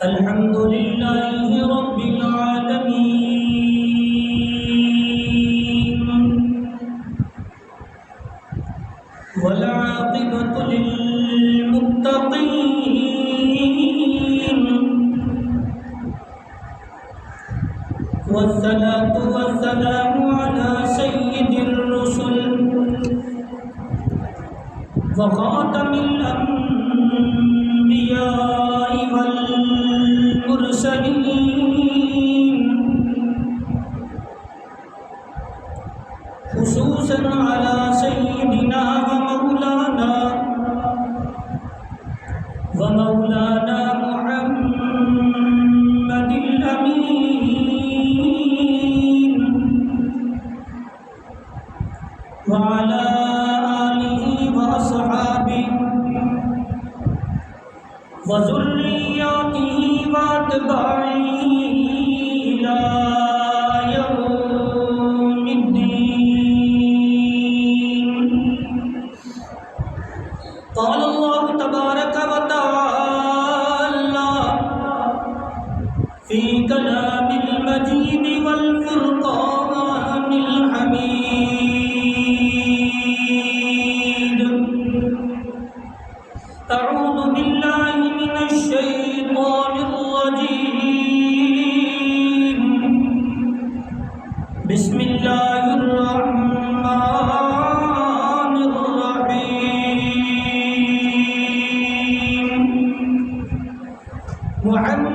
الحمد لله رب العالمين والعاقبة للمتقين والصلاة والسلام على سيد الرسل وخاتم الأنبياء والمرسلين خصوصا على سيدنا ومولانا محمد الأمين وعلى آله وأصحابه وذرياته وأتباعه إلى يوم الدين. قال الله تبارك وتعالى في كلام المجيد والفرقان الحميد. أعوذ بالله من الشيطان الرجيم. بسم الله الرحمن الرحيم. محمد